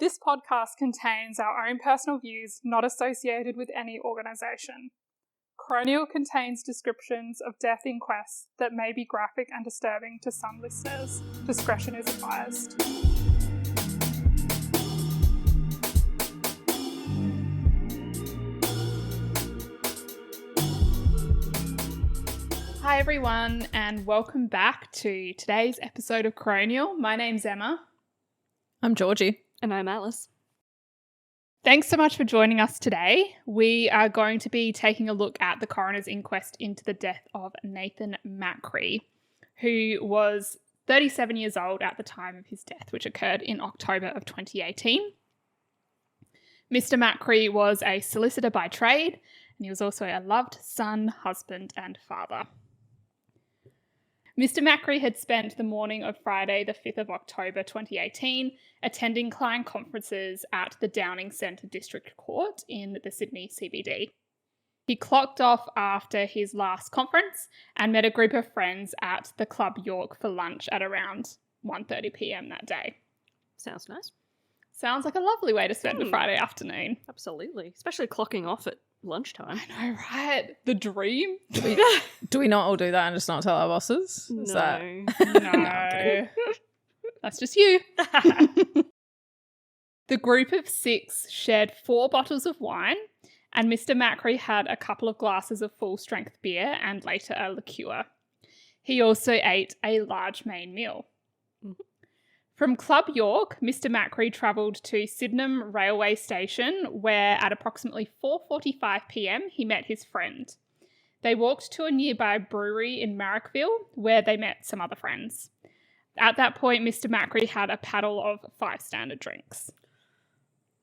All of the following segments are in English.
This podcast contains our own personal views not associated with any organisation. Coronial contains descriptions of death inquests that may be graphic and disturbing to some listeners. Discretion is advised. Hi everyone, and welcome back to today's episode of Coronial. My name's Emma. I'm Georgie. And I'm Alice. Thanks so much for joining us today. We are going to be taking a look at the coroner's inquest into the death of Nathan Macri, who was 37 years old at the time of his death, which occurred in October of 2018. Mr. Macri was a solicitor by trade, and he was also a loved son, husband, and father. Mr. Macri had spent the morning of Friday, the 5th of October 2018, attending client conferences at the Downing Centre District Court in the Sydney CBD. He clocked off after his last conference and met a group of friends at the Club York for lunch at around 1:30 p.m. that day. Sounds nice. Sounds like a lovely way to spend a Friday afternoon. Absolutely. Especially clocking off at lunchtime. I know, right? The dream. Do we not all do that and just not tell our bosses? No. No. That's just you. The group of 6 shared 4 bottles of wine, and Mr. Macri had a couple of glasses of full-strength beer and later a liqueur. He also ate a large main meal. Mm-hmm. From Club York, Mr. Macri travelled to Sydenham Railway Station, where at approximately 4:45 p.m. he met his friend. They walked to a nearby brewery in Marrickville, where they met some other friends. At that point, Mr. Macri had a paddle of 5 standard drinks.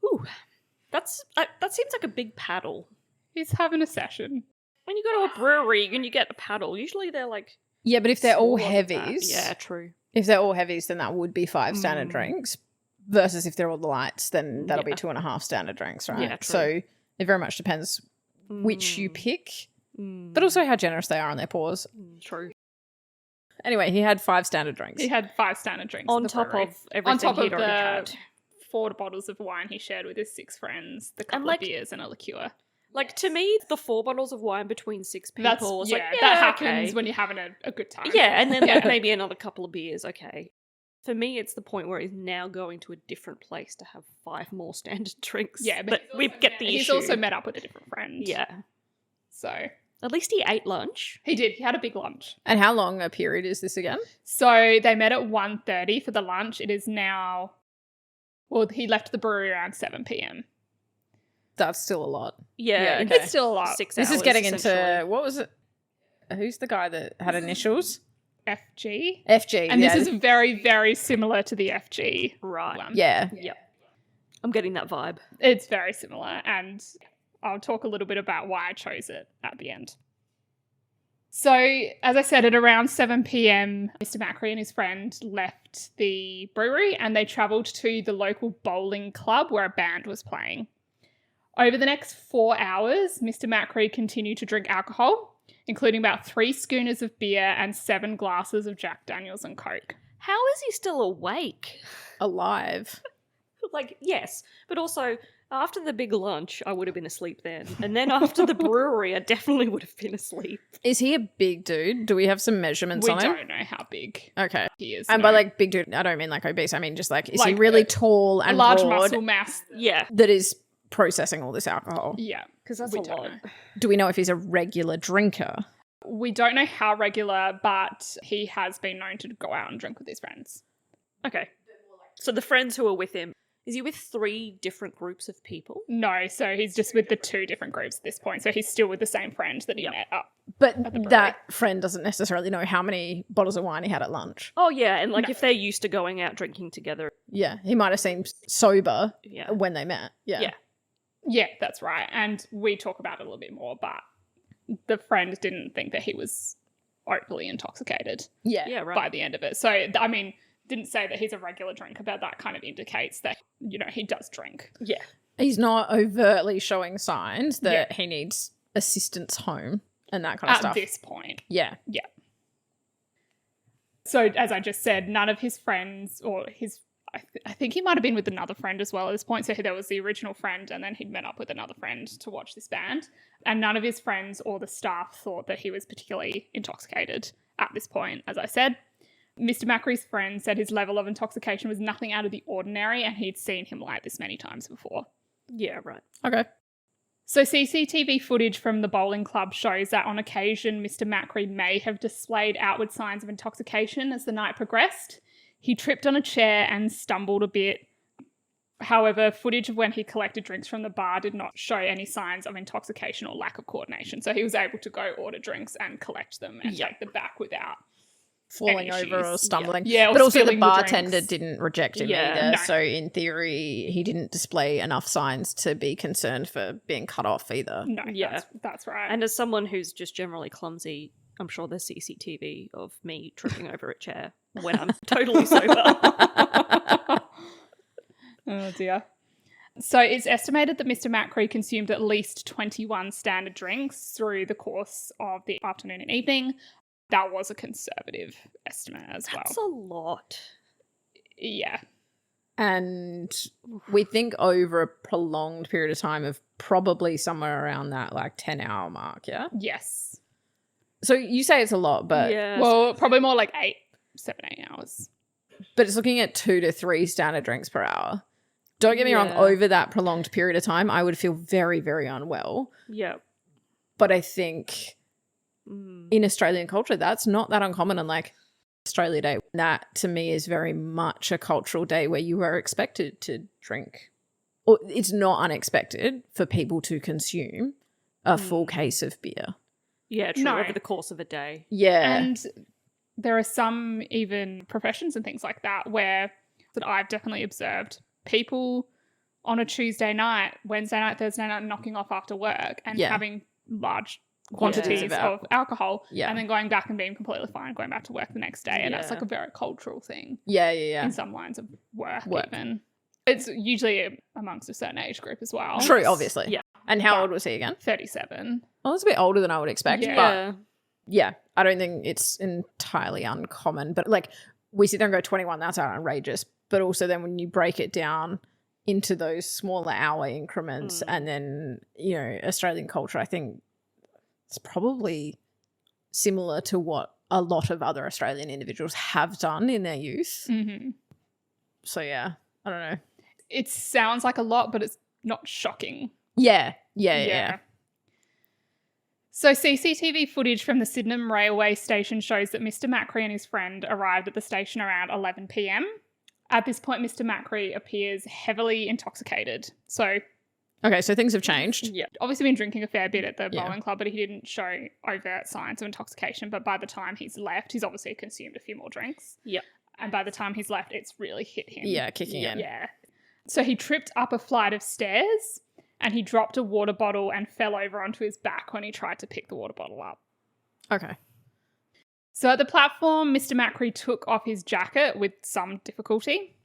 Ooh, that seems like a big paddle. He's having a session. When you go to a brewery and you get a paddle, usually they're like... Yeah, but if they're all smaller than heavies... that. Yeah, true. If they're all heavies, then that would be 5 standard drinks. Versus if they're all the lights, then that'll be 2.5 standard drinks, right? Yeah, true. So it very much depends which you pick, but also how generous they are on their pours. True. Anyway, he had 5 standard drinks. He had 5 standard drinks. On top of everything he'd already had. 4 bottles of wine he shared with his 6 friends, the couple of beers and a liqueur. Like, to me, the 4 bottles of wine between 6 people is that happens when you're having a good time. Yeah, and then like maybe another couple of beers, okay. For me, it's the point where he's now going to a different place to have 5 more standard drinks. Yeah, but we get the issue. He's also met up with a different friend. Yeah. So... At least he ate lunch. He did. He had a big lunch. And how long a period is this again? So they met at 1:30 for the lunch. It is now... Well, he left the brewery around 7 p.m. That's still a lot. Yeah, okay. It's still a lot. 6 This hours, is getting into... What was it? Who's the guy that had initials? FG. FG, And this is very, very similar to the FG right. one. Yeah. Yep. I'm getting that vibe. It's very similar, and I'll talk a little bit about why I chose it at the end. So, as I said, at around 7 p.m, Mr. Macri and his friend left the brewery and they travelled to the local bowling club where a band was playing. Over the next 4 hours, Mr. Macri continued to drink alcohol, including about 3 schooners of beer and 7 glasses of Jack Daniels and Coke. How is he still awake? Alive. Like, yes, but also... After the big lunch, I would have been asleep then. And then after the brewery, I definitely would have been asleep. Is he a big dude? Do we have some measurements on him? We don't know how big he is. And by like big dude, I don't mean like obese. I mean just like, is he really tall and large broad muscle mass? Yeah. that is processing all this alcohol? Yeah. Because that's We a don't lot. know. Do we know if he's a regular drinker? We don't know how regular, but he has been known to go out and drink with his friends. Okay. So the friends who are with him, is he with 3 different groups of people? No, so he's just with the 2 different groups at this point. So he's still with the same friend that he met up. But that friend doesn't necessarily know how many bottles of wine he had at lunch. Oh, yeah. And like if they're used to going out drinking together. Yeah, he might have seemed sober Yeah. when they met. Yeah. Yeah, that's right. And we talk about it a little bit more, but the friend didn't think that he was overly intoxicated Yeah, right. by the end of it. So, I mean, didn't say that he's a regular drinker, but that kind of indicates that, you know, he does drink. Yeah. He's not overtly showing signs that he needs assistance home and that kind of stuff. At this point. Yeah. Yeah. So, as I just said, none of his friends or his I think he might have been with another friend as well at this point. So there was the original friend and then he'd met up with another friend to watch this band. And none of his friends or the staff thought that he was particularly intoxicated at this point, as I said. Mr. Macquarie's friend said his level of intoxication was nothing out of the ordinary and he'd seen him like this many times before. Yeah, right. Okay. So CCTV footage from the bowling club shows that on occasion Mr. Macquarie may have displayed outward signs of intoxication as the night progressed. He tripped on a chair and stumbled a bit. However, footage of when he collected drinks from the bar did not show any signs of intoxication or lack of coordination. So he was able to go order drinks and collect them and take them back without falling any over or issues. stumbling. Yeah, or but also the spilling the bartender drinks. didn't reject him Yeah. either. No. So in theory, he didn't display enough signs to be concerned for being cut off either. No, Yeah. that's right. And as someone who's just generally clumsy, I'm sure there's CCTV of me tripping over a chair when I'm totally sober. Oh dear. So it's estimated that Mr. Macquarie consumed at least 21 standard drinks through the course of the afternoon and evening. That was a conservative estimate as That's well. a lot. Yeah. And we think over a prolonged period of time of probably somewhere around that like 10-hour mark, yeah? Yes. So you say it's a lot, but Yeah. Well, probably more like 7, 8 hours. but it's looking at 2 to 3 standard drinks per hour. Don't get me wrong, Yeah. over that prolonged period of time, I would feel very, very unwell. yeah. But I think Mm. in Australian culture, that's not that uncommon. And like Australia Day, that to me is very much a cultural day where you are expected to drink. Or it's not unexpected for people to consume a full case of beer. Yeah, true. No. Over the course of a day. Yeah. And there are some even professions and things like that where that I've definitely observed people on a Tuesday night, Wednesday night, Thursday night knocking off after work and Yeah. having large Quantities quantities of of alcohol Yeah. and then going back and being completely fine, going back to work the next day. And that's Yeah. like a very cultural thing yeah. in some lines of work. Work. Even. It's usually amongst a certain age group as well. True, obviously. Yeah. And how But- old was he again? 37. Well, it's a bit older than I would expect. Yeah. But yeah, I don't think it's entirely uncommon. But like we sit there and go 21, that's outrageous. But also then when you break it down into those smaller hour increments and then, you know, Australian culture, I think it's probably similar to what a lot of other Australian individuals have done in their youth. Mm-hmm. So yeah, I don't know. It sounds like a lot, but it's not shocking. Yeah. So CCTV footage from the Sydenham railway station shows that Mr. Macquarie and his friend arrived at the station around 11 p.m. At this point, Mr. Macquarie appears heavily intoxicated. So Okay, so things have changed. Yeah. obviously been drinking a fair bit at the Yeah. bowling club, but he didn't show overt signs of intoxication. But by the time he's left, he's obviously consumed a few more drinks. Yep. And by the time he's left, it's really hit him. Yeah, kicking in. Yeah. So he tripped up a flight of stairs and he dropped a water bottle and fell over onto his back when he tried to pick the water bottle up. Okay. So at the platform, Mr. Macquarie took off his jacket with some difficulty.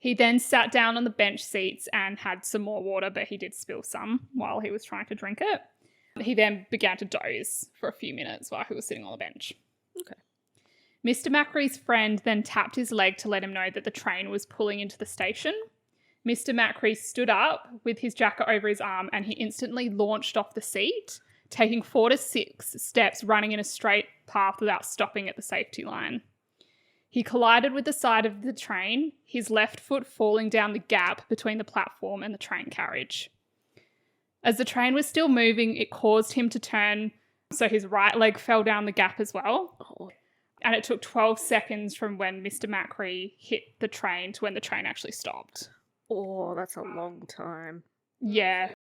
He then sat down on the bench seats and had some more water, but he did spill some while he was trying to drink it. He then began to doze for a few minutes while he was sitting on the bench. Okay. Mr. Macquarie's friend then tapped his leg to let him know that the train was pulling into the station. Mr. Macquarie stood up with his jacket over his arm and he instantly launched off the seat, taking 4 to 6 steps, running in a straight path without stopping at the safety line. He collided with the side of the train, his left foot falling down the gap between the platform and the train carriage. As the train was still moving, it caused him to turn, so his right leg fell down the gap as well. Oh. And it took 12 seconds from when Mr. Macquarie hit the train to when the train actually stopped. Oh, that's a long time. Yeah.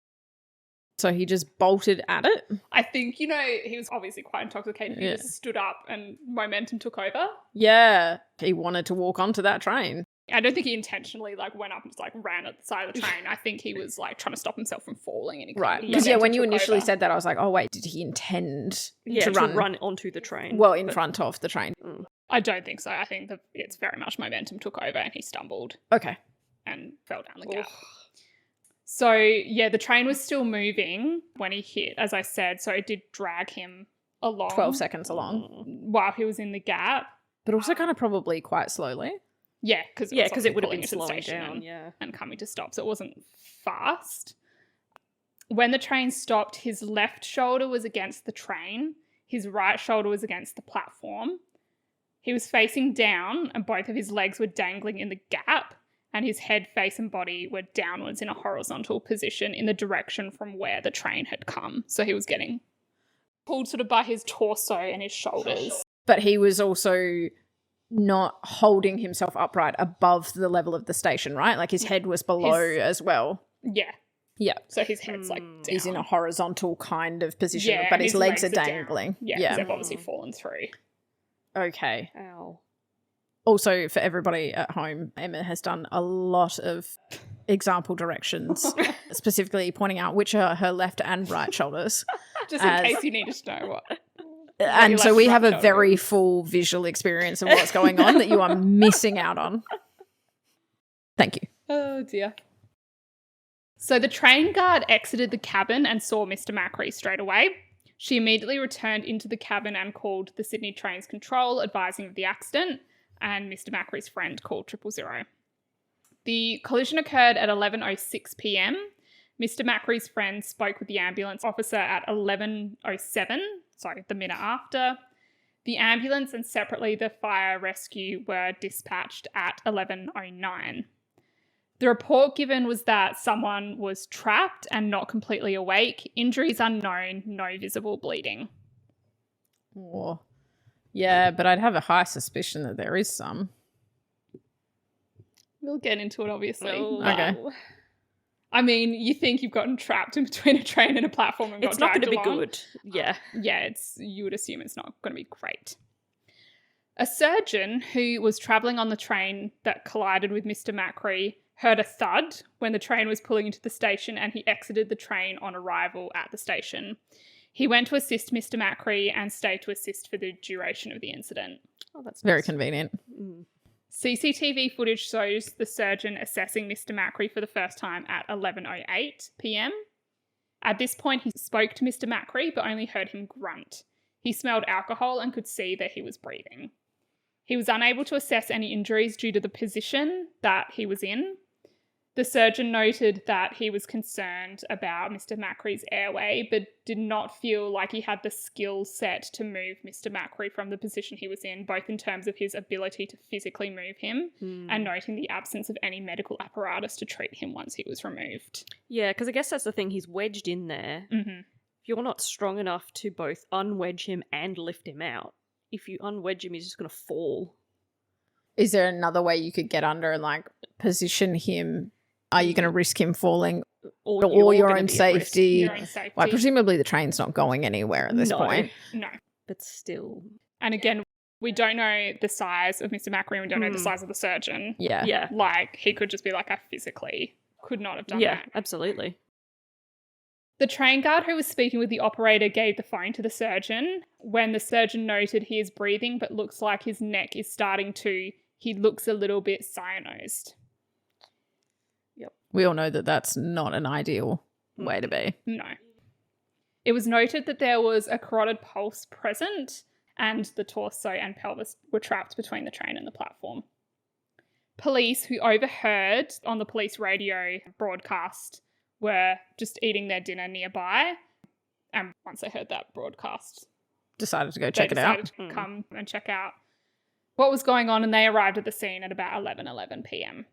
So he just bolted at it? I think, you know, he was obviously quite intoxicated. He Yeah. just stood up and momentum took over. Yeah. He wanted to walk onto that train. I don't think he intentionally went up and just ran at the side of the train. I think he was trying to stop himself from falling. And he Right. kind of Because momentum when you took initially over. said that, I was like, oh, wait, did he intend Yeah, to run? onto the train. Well, in front of the train. I don't think so. I think that it's very much momentum took over and he stumbled Okay. and fell down the gap. So, yeah, the train was still moving when he hit, as I said. So it did drag him along 12 seconds along. while he was in the gap. But also kind of probably quite slowly. Yeah, because it would have been slowing down. And coming to stop, so it wasn't fast. When the train stopped, his left shoulder was against the train, his right shoulder was against the platform. He was facing down and both of his legs were dangling in the gap, and his head, face and body were downwards in a horizontal position in the direction from where the train had come. So he was getting pulled sort of by his torso and his shoulders. But he was also not holding himself upright above the level of the station, right? Like his head was below as well. Yeah. Yeah. So his head's like down. He's in a horizontal kind of position, Yeah, but and his legs are dangling. Yeah, because they've obviously fallen through. Okay. Ow. Also, for everybody at home, Emma has done a lot of example directions, specifically pointing out which are her left and right shoulders. Just in case you needed to know what. And so we have a shoulder very is. full visual experience of what's going on that you are missing out on. Thank you. Oh, dear. So the train guard exited the cabin and saw Mr. Macri straight away. She immediately returned into the cabin and called the Sydney Trains Control, advising of the accident, and Mr. Macri's friend called 000. The collision occurred at 11:06 p.m. Mr. Macri's friend spoke with the ambulance officer at 11:07, the minute after. The ambulance and separately the fire rescue were dispatched at 11:09. The report given was that someone was trapped and not completely awake, injuries unknown, no visible bleeding. Oh. Yeah, but I'd have a high suspicion that there is some. We'll get into it, obviously. Oh, okay. I mean, you think you've gotten trapped in between a train and a platform and got it's not going to be dragged along. good. Yeah. Yeah, you would assume it's not going to be great. A surgeon who was travelling on the train that collided with Mr. Macri heard a thud when the train was pulling into the station, and he exited the train on arrival at the station. He went to assist Mr. Macri and stayed to assist for the duration of the incident. Oh, that's Very nice. convenient. CCTV footage shows the surgeon assessing Mr. Macri for the first time at 11:08 p.m. At this point, he spoke to Mr. Macri but only heard him grunt. He smelled alcohol and could see that he was breathing. He was unable to assess any injuries due to the position that he was in. The surgeon noted that he was concerned about Mr. Macri's airway, but did not feel like he had the skill set to move Mr. Macri from the position he was in, both in terms of his ability to physically move him and noting the absence of any medical apparatus to treat him once he was removed. Yeah, because I guess that's the thing. He's wedged in there. Mm-hmm. If you're not strong enough to both unwedge him and lift him out, if you unwedge him, he's just going to fall. Is there another way you could get under and like position him? Are you going to risk him falling or your gonna own be at risk. safety? Your own safety. Well, presumably the train's not going anywhere at this No. point. No. But still. And again, we don't know the size of Mr. Macri and we don't know the size of the surgeon. Yeah. Yeah. Like, he could just be like, I physically could not have done Yeah, that. absolutely. The train guard who was speaking with the operator gave the phone to the surgeon. When the surgeon noted he is breathing but looks like his neck is starting to, he looks a little bit cyanosed. We all know that that's not an ideal way to be. No. It was noted that there was a carotid pulse present and the torso and pelvis were trapped between the train and the platform. Police who overheard on the police radio broadcast were just eating their dinner nearby, and once they heard that broadcast, Decided to go check it out. they decided to come and check out what was going on, and they arrived at the scene at about 11:11 p.m.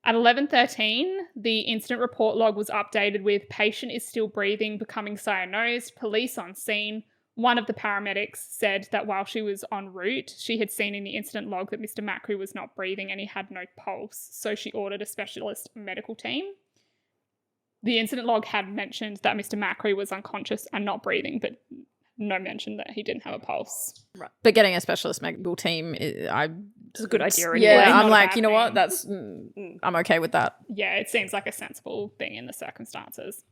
At 11:13, the incident report log was updated with patient is still breathing, becoming cyanosed, police on scene. One of the paramedics said that while she was en route, she had seen in the incident log that Mr. Macri was not breathing and he had no pulse, so she ordered a specialist medical team. The incident log had mentioned that Mr. Macri was unconscious and not breathing, but no mention that he didn't have a pulse. Right. But getting a specialist medical team, it's a good idea anyway. Yeah, Not I'm a like, bad you know what? thing. That's I'm okay with that. Yeah, it seems like a sensible thing in the circumstances.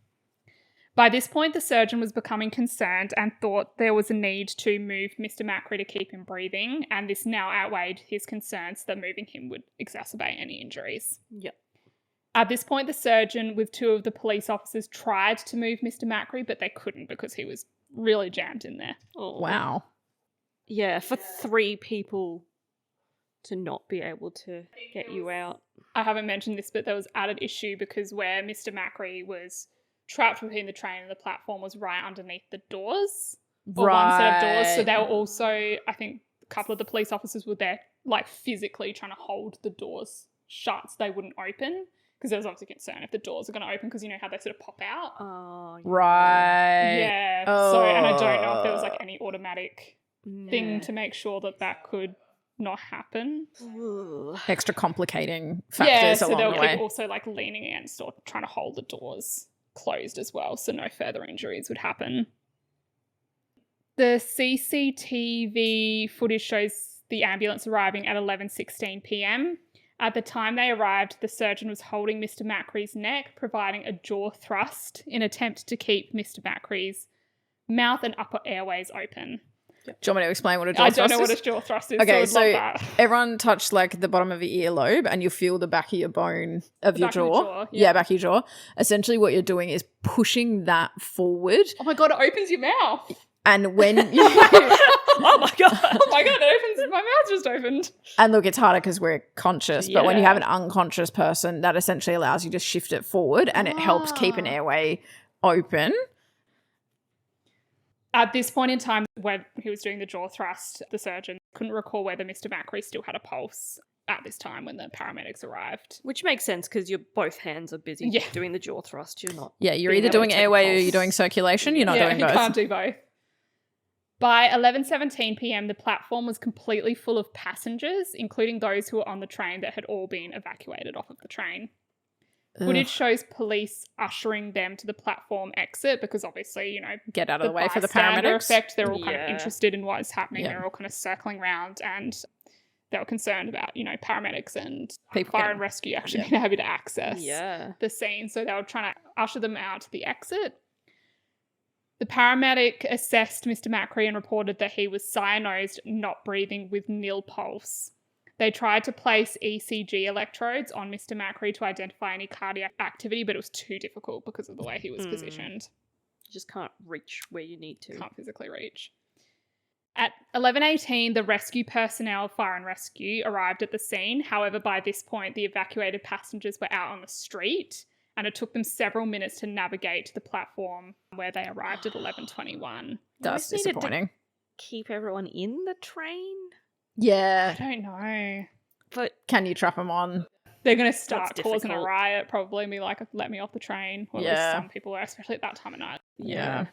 By this point, the surgeon was becoming concerned and thought there was a need to move Mr. Macri to keep him breathing, and this now outweighed his concerns that moving him would exacerbate any injuries. Yep. At this point, the surgeon with two of the police officers tried to move Mr. Macri, but they couldn't because he was really jammed in there. Oh. Wow. Yeah, for 3 people to not be able to get you out. I haven't mentioned this, but there was added issue because where Mr. Macri was trapped between the train and the platform was right underneath the doors. Or one set of doors. So they were also, I think a couple of the police officers were there like physically trying to hold the doors shut so they wouldn't open. Because there was obviously concern if the doors are going to open because you know how they sort of pop out. Oh, yeah. Right. Yeah. So, and I don't know if there was like any automatic thing to make sure that could not happen. Ugh. Extra complicating factors so along there the were way. people also like leaning against or trying to hold the doors closed as well, so no further injuries would happen. The CCTV footage shows the ambulance arriving at 11:16 p.m. At the time they arrived, the surgeon was holding Mr. Macri's neck, providing a jaw thrust in attempt to keep Mr. Macri's mouth and upper airways open. Do you want me to explain what a jaw thrust is? I don't know what a jaw thrust is, Okay, so I'd love that. everyone touch like the bottom of your earlobe and you feel the back of your bone of your back of jaw. your jaw, yeah. Back of your jaw. Essentially what you're doing is pushing that forward. Oh my God, it opens your mouth. And when you... Oh my God. Oh my God, it opens. My mouth just opened. And look, it's harder because we're conscious, but when you Yeah. have an unconscious person, that essentially allows you to shift it forward and it helps keep an airway open. At this point in time, when he was doing the jaw thrust, the surgeon couldn't recall whether Mr. Macri still had a pulse at this time when the paramedics arrived. Which makes sense because your both hands are busy Yeah. doing the jaw thrust. You're not. Yeah, you're being either able to doing check the airway or pulse. you're doing circulation. You're not doing you both. can't do both. By 11:17 p.m, the platform was completely full of passengers, including those who were on the train that had all been evacuated off of the train. Footage shows police ushering them to the platform exit because obviously, you know, Get out of the way for the bystander paramedics. effect, they're all kind of Yeah. interested in what is happening. Yeah. They're all kind of circling around and they were concerned about, you know, paramedics and People fire getting- and rescue actually being able to access Yeah. the scene. So they were trying to usher them out to the exit. The paramedic assessed Mr. Macri and reported that he was cyanosed, not breathing, with nil pulse. They tried to place ECG electrodes on Mr. Macri to identify any cardiac activity, but it was too difficult because of the way he was positioned. You just can't reach where you need to. Can't physically reach. At 11:18, the rescue personnel, fire and rescue, arrived at the scene. However, by this point, the evacuated passengers were out on the street, and it took them several minutes to navigate to the platform where they arrived at 11:21. That's Almost needed to disappointing. keep everyone in the train. Yeah. I don't know. But Can you trap them on? They're going to start That's causing a difficult. riot, probably, and be like, let me off the train. Or at Yeah. least some people were, especially at that time of night. Yeah.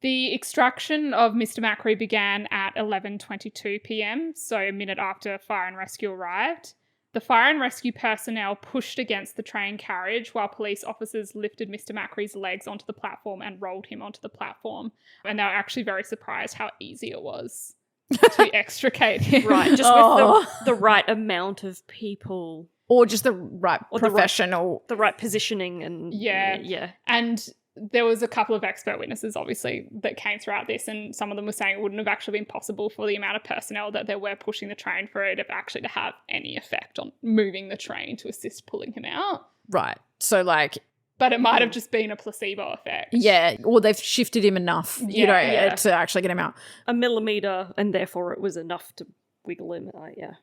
The extraction of Mr. Macri began at 11:22 p.m, so a minute after fire and rescue arrived. The fire and rescue personnel pushed against the train carriage while police officers lifted Mr. Macri's legs onto the platform and rolled him onto the platform. And they were actually very surprised how easy it was to extricate him. right, just Oh. with the right amount of people, Or just the right Or the right- professional. the right positioning, and Yeah. And there was a couple of expert witnesses, obviously, that came throughout this, and some of them were saying it wouldn't have actually been possible for the amount of personnel that there were pushing the train for it actually to have any effect on moving the train to assist pulling him out. Right. So like, But it might have just been a placebo effect. yeah, or they've shifted him enough, Yeah. to actually get him out. a millimeter, and therefore it was enough to wiggle him. Yeah,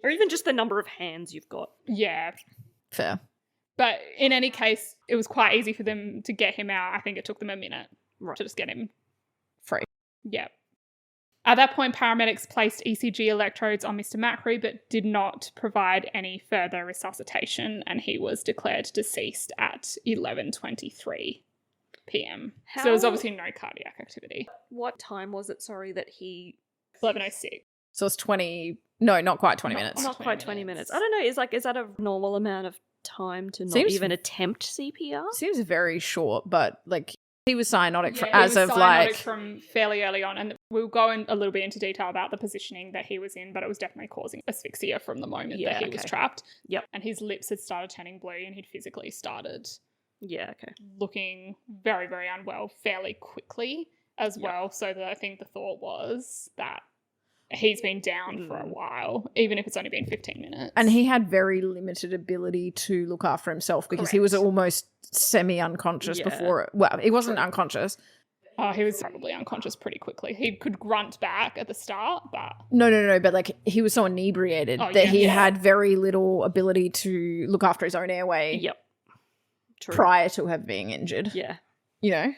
or even just the number of hands you've got. Yeah. Fair. But in any case, it was quite easy for them to get him out. I think it took them a minute Right. to just get him. Free. Yeah. At that point, paramedics placed ECG electrodes on Mr. Macri, but did not provide any further resuscitation, and he was declared deceased at 11:23 p.m. So there was How- obviously no cardiac activity. What time was it? Sorry, that he 11:06. So it's 20, no, not quite 20 minutes. not 20 quite 20 minutes. minutes. I don't know. Is that a normal amount of time to not Seems- even attempt CPR? Seems very short, but like he was cyanotic Yeah, as he of was cyanotic like, from fairly early on, and we'll go in a little bit into detail about the positioning that he was in, but it was definitely causing asphyxia from the moment Yeah, that he was okay. trapped. Yep. And his lips had started turning blue, and he'd physically started Yeah. Okay. looking very, very unwell fairly quickly as Yep. well. So that I think the thought was that he's been down for a Mm. while, even if it's only been 15 minutes. and he had very limited ability to look after himself because he was Correct. almost semi-unconscious Yeah. before it. Well, he wasn't unconscious. Oh, he was probably unconscious pretty quickly. He could grunt back at the start, but No, but like he was so inebriated Oh, that yeah. he Yeah. had very little ability to look after his own airway Yep. True. prior to have being injured. Yeah. You know?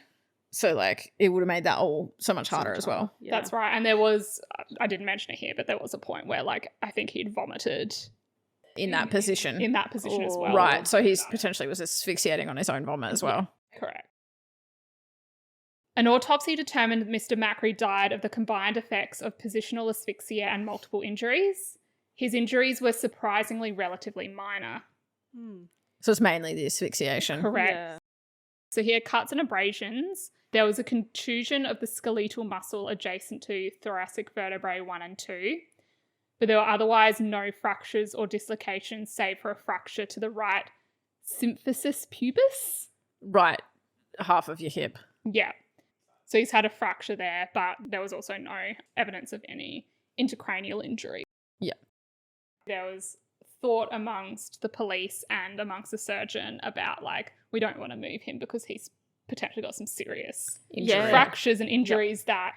So like it would have made that all so much harder So as well. Yeah. that's right. And there was, I didn't mention it here, but there was a point where like I think he'd vomited In that position. in that position as well. Right. So he's potentially was asphyxiating on his own vomit as well. Correct. An autopsy determined that Mr. Macri died of the combined effects of positional asphyxia and multiple injuries. His injuries were surprisingly relatively minor. Hmm. So it's mainly the asphyxiation. Correct. Yeah. So he had cuts and abrasions. There was a contusion of the skeletal muscle adjacent to thoracic vertebrae 1 and 2. But there were otherwise no fractures or dislocations save for a fracture to the right symphysis pubis. Right. Half of your hip. Yeah. So he's had a fracture there, but there was also no evidence of any intracranial injury. Yeah. There was thought amongst the police and amongst the surgeon about like, we don't want to move him because he's potentially got some serious Yeah. fractures and injuries that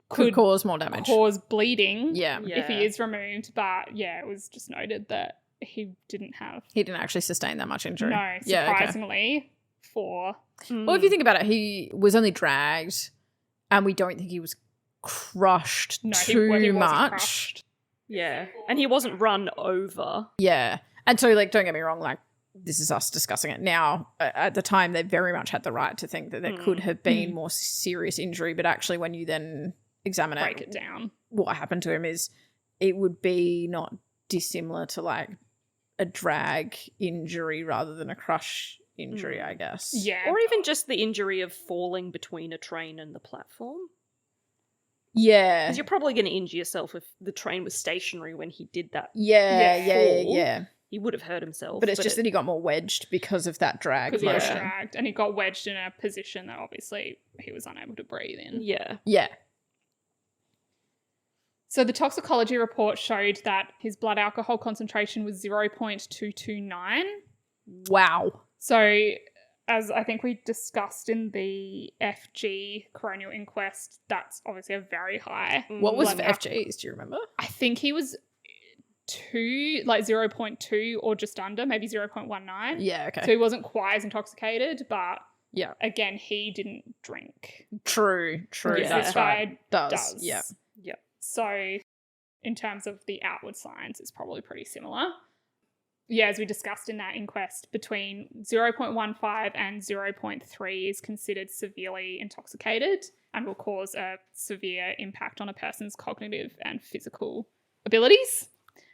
Could cause more damage. cause bleeding Yeah. if he Yeah. is removed. But yeah, it was just noted that he didn't have, He didn't actually sustain that much injury. no, Yeah, okay. surprisingly, for Well, if you think about it, he was only dragged and we don't think he was crushed no, too he wasn't much. crushed. Yeah. And he wasn't run over. Yeah. And so, like, don't get me wrong, like, this is us discussing it now. At the time, they very much had the right to think that there could have been more serious injury. But actually, when you then examine Break it down. what happened to him is it would be not dissimilar to, like, a drag injury rather than a crush injury, I guess. Yeah. Or even just the injury of falling between a train and the platform. Yeah. Because you're probably going to injure yourself if the train was stationary when he did that. Yeah. He would have hurt himself. But it's just that he got more wedged because of that drag Because he was motion. dragged and he got wedged in a position that obviously he was unable to breathe in. Yeah. Yeah. So the toxicology report showed that his blood alcohol concentration was 0.229. Wow. So as I think we discussed in the FG coronial inquest, that's obviously a very high. What was blood FGs? Do you remember? I think he was 0.2 or just under, maybe 0.19. Yeah, okay. So he wasn't quite as intoxicated, but yeah. again, he didn't drink. True. Whereas That's this right. guy Does. Yeah. Yep. So in terms of the outward signs, it's probably pretty similar. Yeah, as we discussed in that inquest, between 0.15 and 0.3 is considered severely intoxicated and will cause a severe impact on a person's cognitive and physical abilities.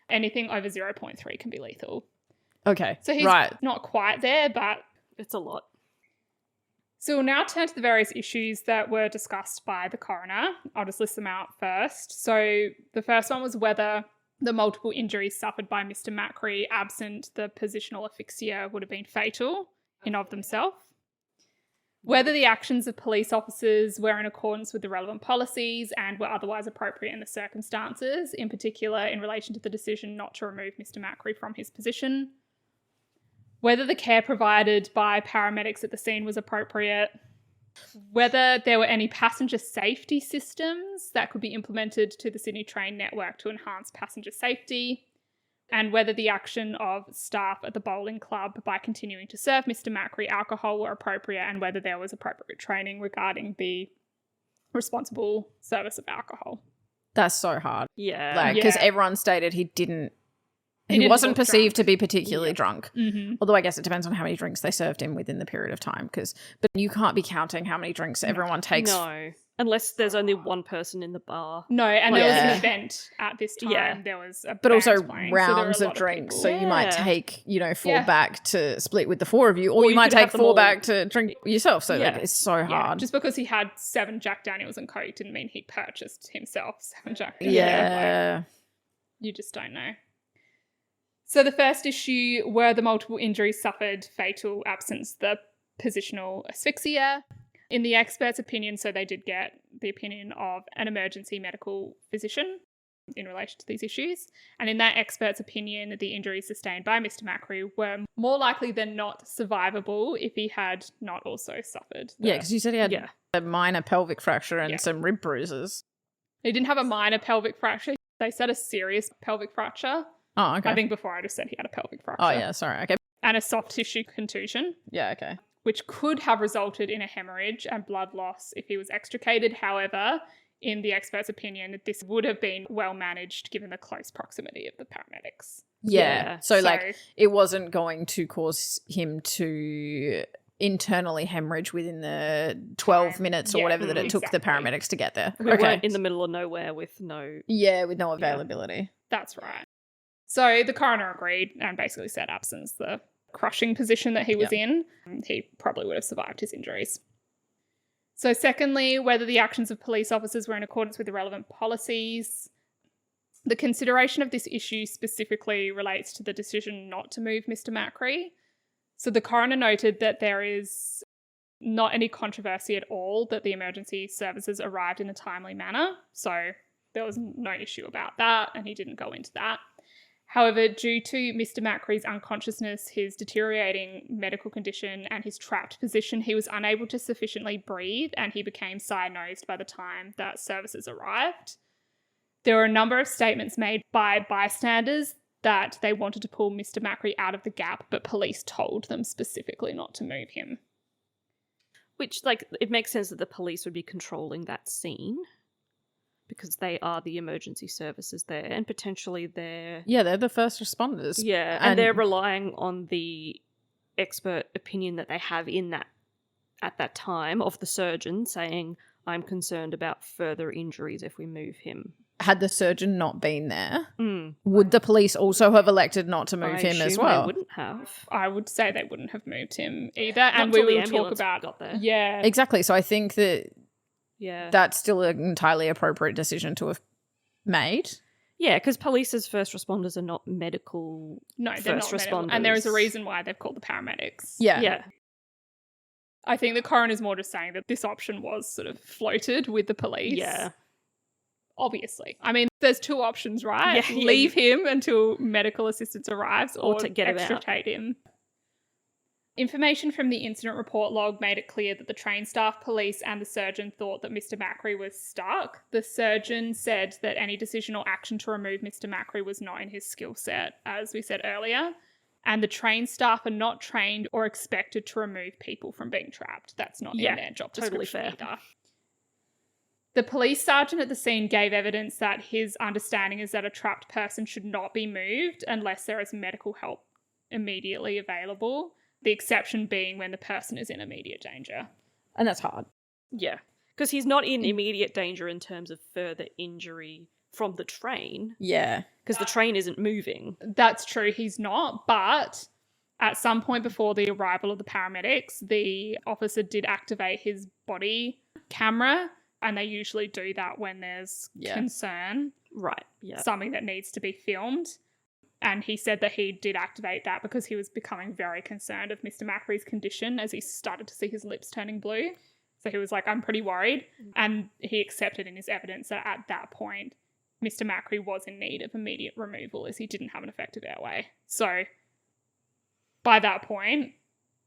Anything over 0.3 can be lethal. Okay. So he's not quite there, but It's a lot. so we'll now turn to the various issues that were discussed by the coroner. I'll just list them out first. So the first one was whether the multiple injuries suffered by Mr. Macri, absent the positional asphyxia, would have been fatal in of themselves. Whether the actions of police officers were in accordance with the relevant policies and were otherwise appropriate in the circumstances, in particular in relation to the decision not to remove Mr. Macri from his position. Whether the care provided by paramedics at the scene was appropriate. Whether there were any passenger safety systems that could be implemented to the Sydney train network to enhance passenger safety. And whether the action of staff at the bowling club by continuing to serve Mr. Macri alcohol were appropriate, and whether there was appropriate training regarding the responsible service of alcohol. That's so hard. Yeah. Like, because Yeah. everyone stated he didn't wasn't look perceived drunk. to be particularly drunk. Mm-hmm. Although I guess it depends on how many drinks they served him within the period of time. But you can't be counting how many drinks everyone takes. No. Unless there's only one person in the bar. No, and there was Yeah. an event at this time. Yeah. There was a But band also playing, so there were a rounds lot of drinks. people. So you might Yeah. take, 4 Yeah. back to split with the 4 of you, or you you might could take have them 4 all- back to drink yourself. So like, Yeah. it's so Yeah, hard. just because he had 7 Jack Daniels and Coke didn't mean he purchased himself 7 Jack Daniels. yeah. Like, you just don't know. So the first issue, were the multiple injuries suffered fatal absence the positional asphyxia? In the expert's opinion, so they did get the opinion of an emergency medical physician. in relation to these issues. And in that expert's opinion, the injuries sustained by Mr. Macri were more likely than not survivable if he had not also suffered. Yeah, because you said he had a minor pelvic fracture and some rib bruises. He didn't have a minor pelvic fracture. They said a serious pelvic fracture. Oh, okay. I think before I just said he had a pelvic fracture. Oh, yeah, sorry. Okay. And a soft tissue contusion. Yeah, okay. Which could have resulted in a hemorrhage and blood loss if he was extricated. However, in the expert's opinion, this would have been well managed given the close proximity of the paramedics. Yeah. So, like, it wasn't going to cause him to internally hemorrhage within the 12 minutes or whatever that it took the paramedics to get there. We weren't in the middle of nowhere with no... Yeah, with no availability. That's right. So the coroner agreed and basically said absence the crushing position that he was in, he probably would have survived his injuries. So secondly, whether the actions of police officers were in accordance with the relevant policies. The consideration of this issue specifically relates to the decision not to move Mr. Macri. So the coroner noted that there is not any controversy at all that the emergency services arrived in a timely manner. So there was no issue about that, and he didn't go into that. However, due to Mr. Macri's unconsciousness, his deteriorating medical condition, and his trapped position, he was unable to sufficiently breathe, and he became cyanosis by the time that services arrived. There were a number of statements made by bystanders that they wanted to pull Mr. Macri out of the gap, but police told them specifically not to move him. Which, like, it makes sense that the police would be controlling that scene because they are the emergency services there and potentially they're... Yeah, they're the first responders. Yeah, and they're relying on the expert opinion that they have in that at that time of the surgeon saying, I'm concerned about further injuries if we move him. Had the surgeon not been there, would the police also have elected not to move him as well? They wouldn't have. I would say they wouldn't have moved him either. And we will talk about... got there. Yeah. Exactly. So I think that that's still an entirely appropriate decision to have made. Yeah, because police as first responders are not medical they're not responders. Medical. And there is a reason why they've called the paramedics. Yeah. I think the coroner's more just saying that this option was sort of floated with the police. Yeah. Obviously. I mean, there's two options, right? Yeah, leave him until medical assistance arrives or to get extricate him. Information from the incident report log made it clear that the train staff, police and the surgeon thought that Mr. Macri was stuck. The surgeon said that any decision or action to remove Mr. Macri was not in his skill set, as we said earlier. And the train staff are not trained or expected to remove people from being trapped. That's not in their job description either. The police sergeant at the scene gave evidence that his understanding is that a trapped person should not be moved unless there is medical help immediately available, the exception being when the person is in immediate danger. And that's hard. Yeah, because he's not in immediate danger in terms of further injury from the train. Yeah. Because the train isn't moving. That's true, he's not, but at some point before the arrival of the paramedics, the officer did activate his body camera. And they usually do that when there's concern. Right, yeah. Something that needs to be filmed. And he said that he did activate that because he was becoming very concerned of Mr. Macri's condition as he started to see his lips turning blue. So he was like, I'm pretty worried. And he accepted in his evidence that at that point, Mr. Macri was in need of immediate removal as he didn't have an effective airway. So by that point...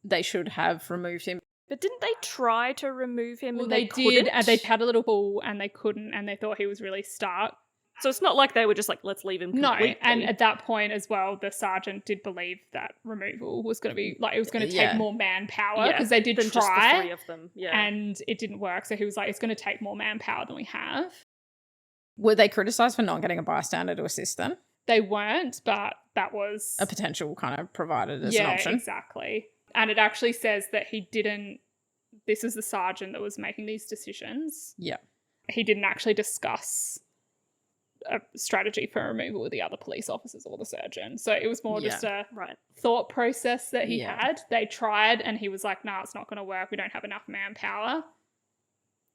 They should have removed him. But didn't they try to remove him? Well, and they couldn't? did, and they had a little pull, and they couldn't, and they thought he was really stuck. So it's not like they were just like, let's leave him completely. No, and at that point as well, the sergeant did believe that removal was going to be, like, it was going to take more manpower, because they did try, just the three of them. And it didn't work, so he was like, it's going to take more manpower than we have. Were they criticised for not getting a bystander to assist them? They weren't, but that was... a potential kind of provided as an option. Yeah, exactly. And it actually says that he didn't... This is the sergeant that was making these decisions. Yeah. He didn't actually discuss a strategy for removal with the other police officers or the surgeon. So it was more just a thought process that he had. They tried and he was like, nah, it's not going to work. We don't have enough manpower.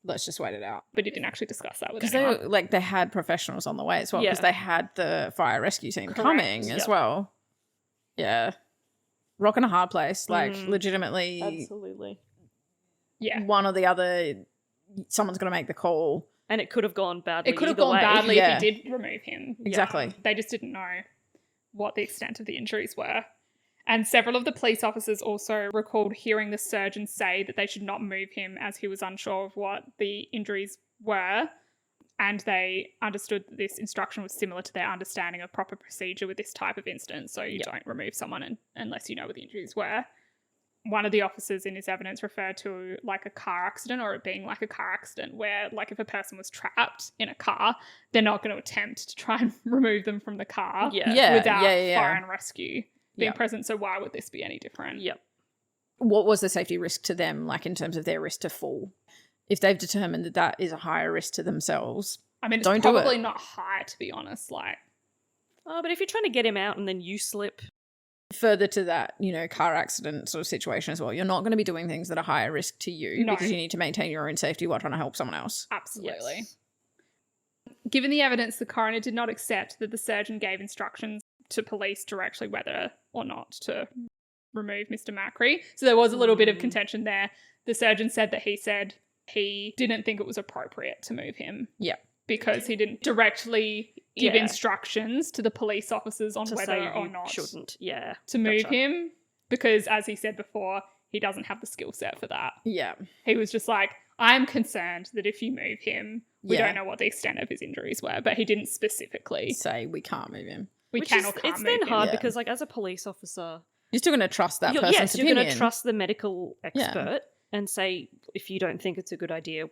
Let's just wait it out. But he didn't actually discuss that with anyone. Because they had professionals on the way as well. Because they had the fire rescue team coming as well. Yeah. Rock and a hard place. Like, legitimately. Absolutely. Yeah. One or the other, someone's going to make the call. And it could have gone badly. It could have either gone way. badly Yeah. if he did remove him. Exactly. They just didn't know what the extent of the injuries were. And several of the police officers also recalled hearing the surgeon say that they should not move him as he was unsure of what the injuries were. And they understood that this instruction was similar to their understanding of proper procedure with this type of instance. So you don't remove someone unless you know what the injuries were. One of the officers in his evidence referred to like a car accident, or it being like a car accident where like if a person was trapped in a car, they're not going to attempt to try and remove them from the car without fire and rescue being present. So why would this be any different? Yep. What was the safety risk to them, like in terms of their risk to fall? If they've determined that that is a higher risk to themselves, I mean, it's don't do probably it. not high, to be honest. Like, Oh, but if you're trying to get him out and then you slip. Further to that, you know, car accident sort of situation as well, you're not going to be doing things that are higher risk to you because you need to maintain your own safety while trying to help someone else. absolutely. Yes. Given the evidence, the coroner did not accept that the surgeon gave instructions to police directly whether or not to remove Mr. Macri. So there was a little bit of contention there. The surgeon said that he didn't think it was appropriate to move him. Yeah. Because he didn't directly give Yeah. instructions to the police officers on To whether say or you not shouldn't. Yeah. to move Gotcha. him. Because as he said before, he doesn't have the skill set for that. Yeah. He was just like, I'm concerned that if you move him, we Yeah. don't know what the extent of his injuries were, but he didn't specifically. Say we can't move him. We Which can is, or can't it's move then him. hard Yeah. because, like, as a police officer, You're still going to trust that you're person's opinion. going to trust the medical Yeah. expert and say, if you don't think it's a good idea,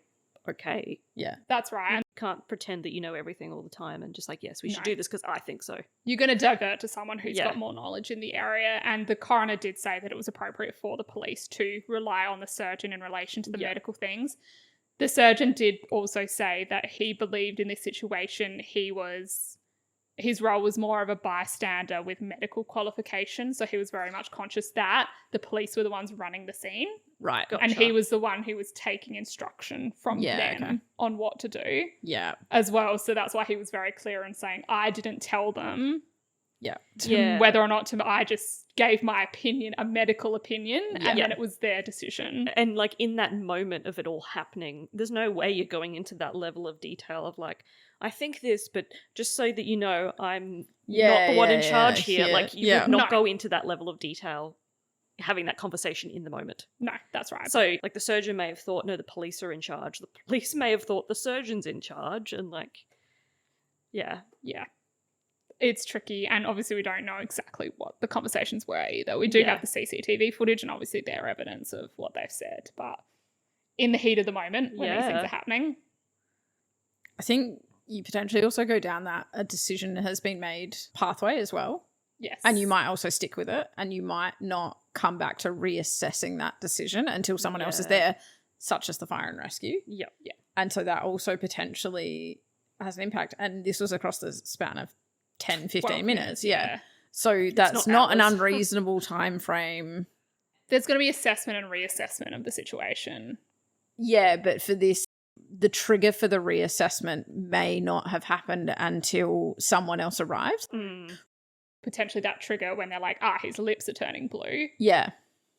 okay. Yeah. That's right. You can't pretend that you know everything all the time and just like, yes, we should No. do this because I think so. You're going to divert to someone who's Yeah. got more knowledge in the area. And the coroner did say that it was appropriate for the police to rely on the surgeon in relation to the Yeah. medical things. The surgeon did also say that he believed in this situation his role was more of a bystander with medical qualifications. So he was very much conscious that the police were the ones running the scene. Right. Gotcha. And he was the one who was taking instruction from Yeah, them okay. on what to do Yeah. as well. So that's why he was very clear in saying, I didn't tell them Yeah. whether or not to, I just gave my opinion, a medical opinion, Yeah. and then it was their decision. And like in that moment of it all happening, there's no way you're going into that level of detail of like, I think this, but just so that you know, I'm not the one in charge here. Like you would not go into that level of detail having that conversation in the moment. No, that's right. So like the surgeon may have thought, no, the police are in charge. The police may have thought the surgeon's in charge and like, yeah. Yeah. It's tricky, and obviously we don't know exactly what the conversations were either. We do have the CCTV footage and obviously their evidence of what they've said, but in the heat of the moment when these things are happening. I think you potentially also go down that a decision has been made pathway as well. Yes. And you might also stick with it, and you might not come back to reassessing that decision until someone else is there, such as the fire and rescue. Yep. Yeah. And so that also potentially has an impact. And this was across the span of 10, 15 minutes. Yeah. So that's not an hours. unreasonable time frame. There's going to be assessment and reassessment of the situation. Yeah, but for this, the trigger for the reassessment may not have happened until someone else arrives. Potentially that trigger when they're like, his lips are turning blue. Yeah.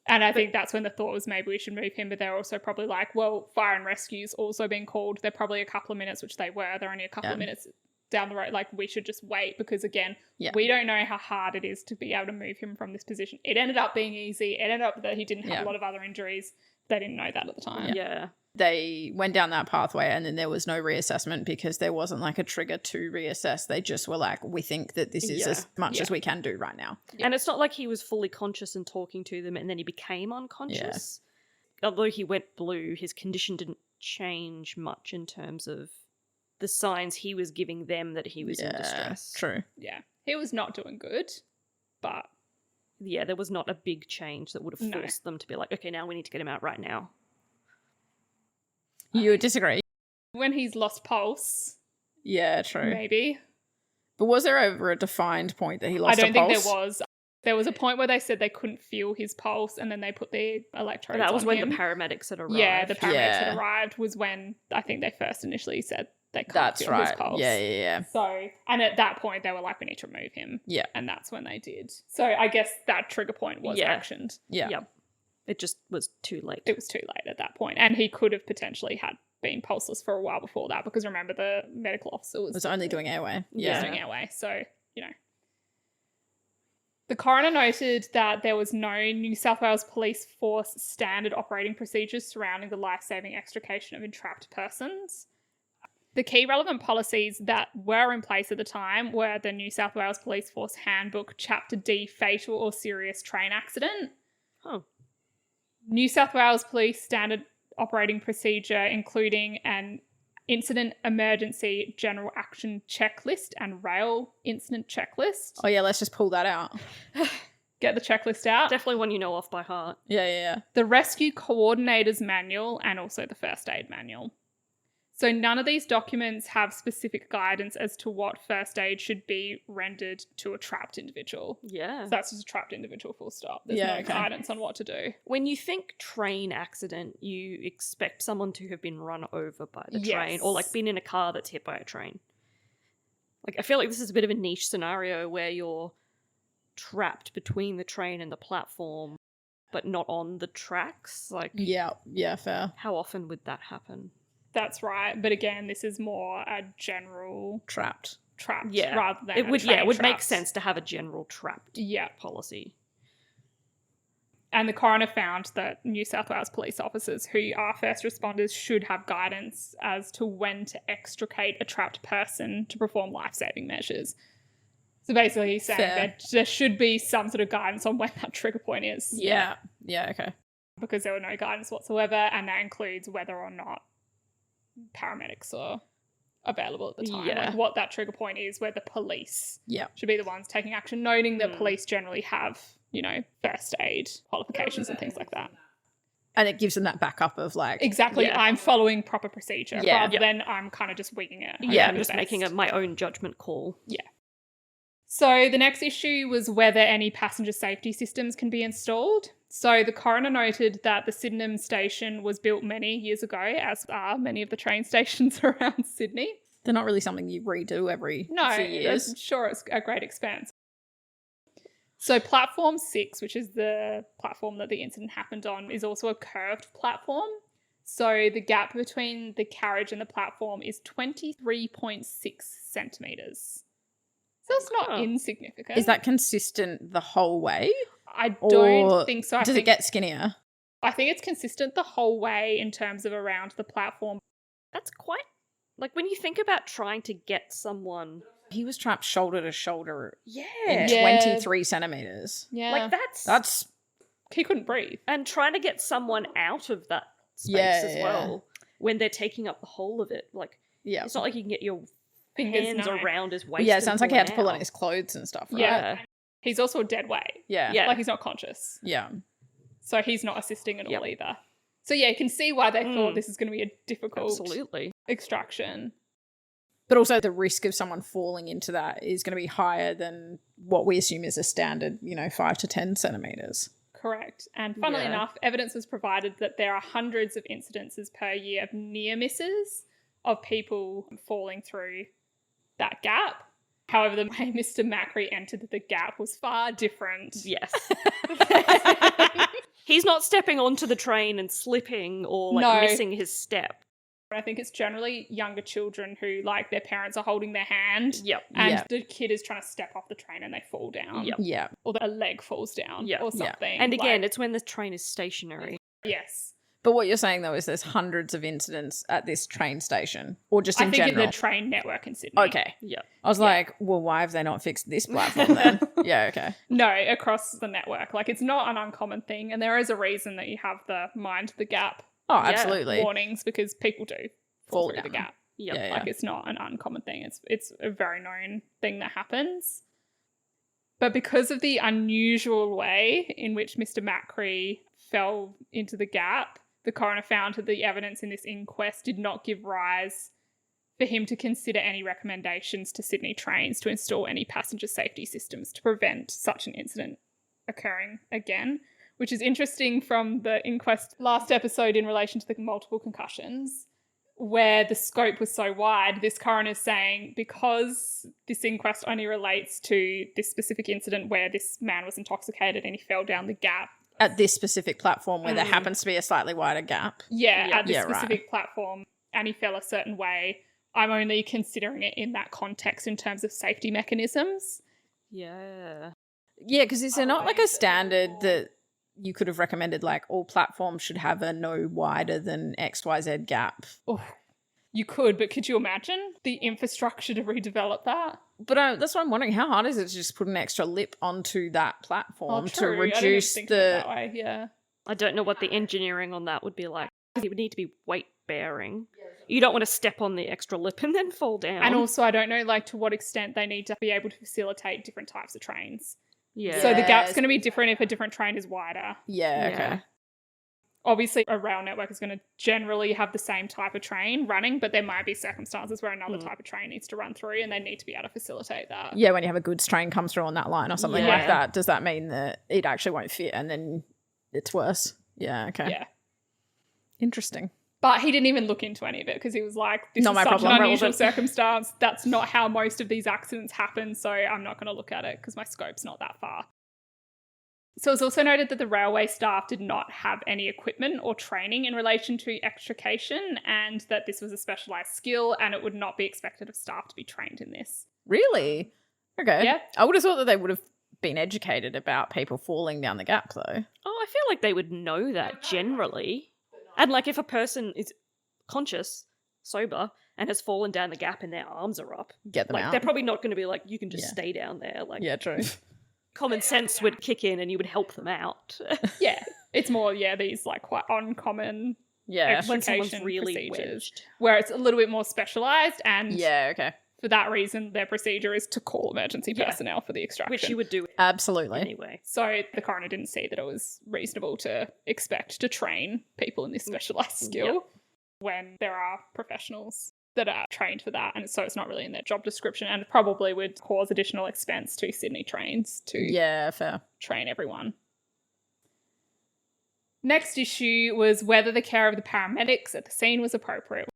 And I think that's when the thought was maybe we should move him, but they're also probably like, well, fire and rescue's also been called. They're probably a couple of minutes, which they were. They're only a couple of minutes down the road. Like, we should just wait because, again, we don't know how hard it is to be able to move him from this position. It ended up being easy. It ended up that he didn't have a lot of other injuries. They didn't know that at the time. Yeah. They went down that pathway and then there was no reassessment because there wasn't like a trigger to reassess. They just were like, we think that this is as much as we can do right now. And it's not like he was fully conscious and talking to them and then he became unconscious. Although he went blue, his condition didn't change much in terms of the signs he was giving them that he was in distress. True. Yeah. He was not doing good, but... Yeah, there was not a big change that would have forced them to be like, okay, now we need to get him out right now. You would disagree? When he's lost pulse, Yeah, true. maybe. But was there ever a defined point that he lost I don't a pulse? think there was. There was a point where they said they couldn't feel his pulse and then they put the electrodes And that was on when him. the paramedics had arrived. Yeah, the paramedics had Yeah. arrived was when I think they first initially said they can't That's feel his right. pulse. Yeah. So, and at that point they were like, we need to remove him. Yeah. And that's when they did. So I guess that trigger point was actioned. Yeah. Yep. It just was too late. It was too late at that point. And he could have potentially had been pulseless for a while before that, because remember the medical officer was only doing airway. doing airway. So, you know. The coroner noted that there was no New South Wales Police Force standard operating procedures surrounding the life-saving extrication of entrapped persons. The key relevant policies that were in place at the time were the New South Wales Police Force Handbook Chapter D Fatal or Serious Train Accident. Oh. New South Wales Police Standard Operating Procedure, including an Incident Emergency General Action Checklist and Rail Incident Checklist. Oh, yeah, let's just pull that out. Get the checklist out. Definitely one you know off by heart. Yeah. The Rescue Coordinator's Manual and also the First Aid Manual. So none of these documents have specific guidance as to what first aid should be rendered to a trapped individual. Yeah. So that's just a trapped individual, full stop. There's no guidance on what to do. When you think train accident, you expect someone to have been run over by the train or like been in a car that's hit by a train. Like, I feel like this is a bit of a niche scenario where you're trapped between the train and the platform, but not on the tracks. Like, yeah, fair. How often would that happen? That's right. But again, this is more a general trapped rather than it would trapped. make sense to have a general trapped policy. And the coroner found that New South Wales police officers who are first responders should have guidance as to when to extricate a trapped person to perform life-saving measures. So basically he's saying that there should be some sort of guidance on when that trigger point is. Yeah, okay. Because there were no guidance whatsoever, and that includes whether or not paramedics are available at the time. Like what that trigger point is, where the police should be the ones taking action, noting that police generally have, you know, first aid qualifications and things like that. And it gives them that backup of like... Exactly, I'm following proper procedure rather than I'm kind of just winging it. I'm just making my own judgment call. Yeah. So the next issue was whether any passenger safety systems can be installed. So the coroner noted that the Sydenham station was built many years ago, as are many of the train stations around Sydney. They're not really something you redo every few years. I'm sure it's a great expense. So platform 6, which is the platform that the incident happened on, is also a curved platform. So the gap between the carriage and the platform is 23.6 centimetres. So it's not insignificant. Is that consistent the whole way? I don't think so. Does it get skinnier? I think it's consistent the whole way in terms of around the platform. That's quite... Like, when you think about trying to get someone... He was trapped shoulder to shoulder in 23 centimetres. Yeah. Like, that's... He couldn't breathe. And trying to get someone out of that space as well when they're taking up the whole of it. Like, it's not like you can get your hands around his waist. Yeah, it sounds like he had to pull on his clothes and stuff, right? Yeah. He's also a dead weight. Yeah. Like, he's not conscious. Yeah. So he's not assisting at all either. So yeah, you can see why they thought this is going to be a difficult extraction. But also the risk of someone falling into that is going to be higher than what we assume is a standard, 5 to 10 centimetres. Correct. And funnily enough, evidence was provided that there are hundreds of incidences per year of near misses of people falling through that gap. However, the way Mr. Macri entered the gap was far different. Yes. He's not stepping onto the train and slipping or missing his step. I think it's generally younger children who, like, their parents are holding their hand. Yep. And the kid is trying to step off the train and they fall down. Yep. Yeah. Or a leg falls down or something. And again, it's when the train is stationary. Yes. But what you're saying, though, is there's hundreds of incidents at this train station or just in general? I think in the train network in Sydney. Okay. Yeah. I was like, well, why have they not fixed this platform then? Okay. No, across the network. Like, it's not an uncommon thing. And there is a reason that you have the mind the gap absolutely warnings, because people do fall through the gap. Yep. Yeah. Like, it's not an uncommon thing. It's a very known thing that happens. But because of the unusual way in which Mr. Macri fell into the gap, the coroner found that the evidence in this inquest did not give rise for him to consider any recommendations to Sydney Trains to install any passenger safety systems to prevent such an incident occurring again, which is interesting from the inquest last episode in relation to the multiple concussions, where the scope was so wide. This coroner is saying because this inquest only relates to this specific incident where this man was intoxicated and he fell down the gap, at this specific platform where there happens to be a slightly wider gap. at this specific platform, and he fell a certain way, I'm only considering it in that context in terms of safety mechanisms. Yeah. Yeah, because is there not like a standard that you could have recommended, like all platforms should have a no wider than XYZ gap? Oh, you could, but could you imagine the infrastructure to redevelop that? But that's what I'm wondering. How hard is it to just put an extra lip onto that platform to reduce I didn't think of it that way. Yeah. I don't know what the engineering on that would be like. It would need to be weight bearing. You don't want to step on the extra lip and then fall down. And also, I don't know like to what extent they need to be able to facilitate different types of trains. Yeah. So the gap's going to be different if a different train is wider. Yeah, okay. Obviously, a rail network is going to generally have the same type of train running, but there might be circumstances where another type of train needs to run through and they need to be able to facilitate that. Yeah, when you have a goods train come through on that line or something like that, does that mean that it actually won't fit and then it's worse? Yeah, okay. Yeah. Interesting. But he didn't even look into any of it because he was like, this not is my such problem. an unusual circumstance. That's not how most of these accidents happen, so I'm not going to look at it because my scope's not that far. So it's also noted that the railway staff did not have any equipment or training in relation to extrication and that this was a specialised skill and it would not be expected of staff to be trained in this. Really? Okay. Yeah. I would have thought that they would have been educated about people falling down the gap, though. Oh, I feel like they would know that generally. And like if a person is conscious, sober, and has fallen down the gap and their arms are up, get them out. They're probably not going to be like, you can just stay down there. Like, yeah, true. Common sense would kick in and you would help them out. Yeah. It's more, these like quite uncommon when someone's extrication really procedures wedged. where it's a little bit more specialised and okay. for that reason, their procedure is to call emergency personnel for the extraction. Which you would do absolutely anyway. So the coroner didn't see that it was reasonable to expect to train people in this specialised skill when there are professionals that are trained for that. And so it's not really in their job description and probably would cause additional expense to Sydney Trains to fair. train everyone. Next issue was whether the care of the paramedics at the scene was appropriate.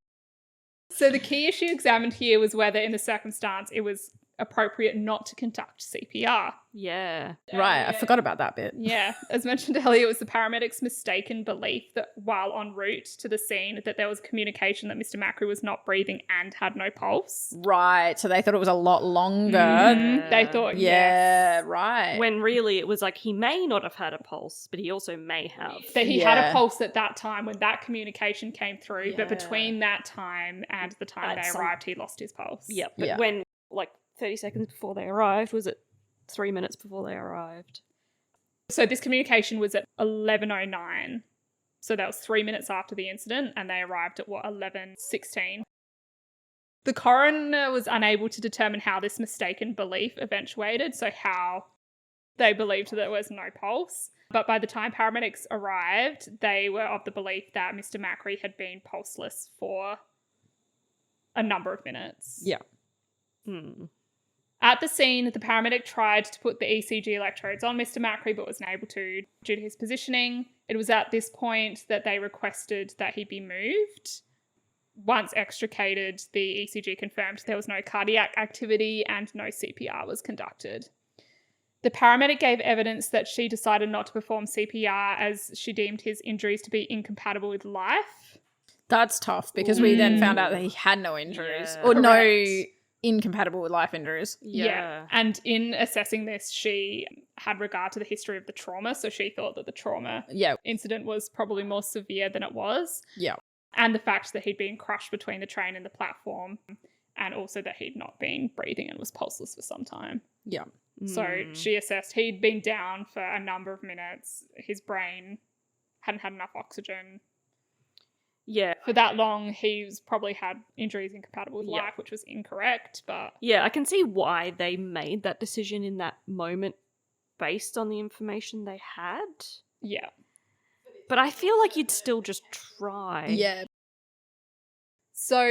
So the key issue examined here was whether in the circumstance it was appropriate not to conduct CPR. Yeah. Right, I forgot about that bit. Yeah. As mentioned earlier, it was the paramedics' mistaken belief that while en route to the scene that there was communication that Mr. Macri was not breathing and had no pulse. Right, so they thought it was a lot longer. They thought, right. When really it was like he may not have had a pulse, but he also may have. That he had a pulse at that time when that communication came through, but between that time and the time they arrived, he lost his pulse. Yeah, but when, like, 30 seconds before they arrived, was it 3 minutes before they arrived? So this communication was at 11:09. So that was 3 minutes after the incident, and they arrived at 11:16. The coroner was unable to determine how this mistaken belief eventuated, so how they believed that there was no pulse. But by the time paramedics arrived, they were of the belief that Mr. Macri had been pulseless for a number of minutes. Yeah. At the scene, the paramedic tried to put the ECG electrodes on Mr. Macri but wasn't able to due to his positioning. It was at this point that they requested that he be moved. Once extricated, the ECG confirmed there was no cardiac activity and no CPR was conducted. The paramedic gave evidence that she decided not to perform CPR as she deemed his injuries to be incompatible with life. That's tough because we then found out that he had no injuries or Correct. no incompatible with life injuries. Yeah. And in assessing this, she had regard to the history of the trauma. So she thought that the trauma incident was probably more severe than it was. Yeah. And the fact that he'd been crushed between the train and the platform, and also that he'd not been breathing and was pulseless for some time. Yeah. So she assessed he'd been down for a number of minutes. His brain hadn't had enough oxygen. Yeah. For that long, he's probably had injuries incompatible with life, which was incorrect, but... Yeah, I can see why they made that decision in that moment based on the information they had. Yeah. But I feel like you'd still just try. Yeah. So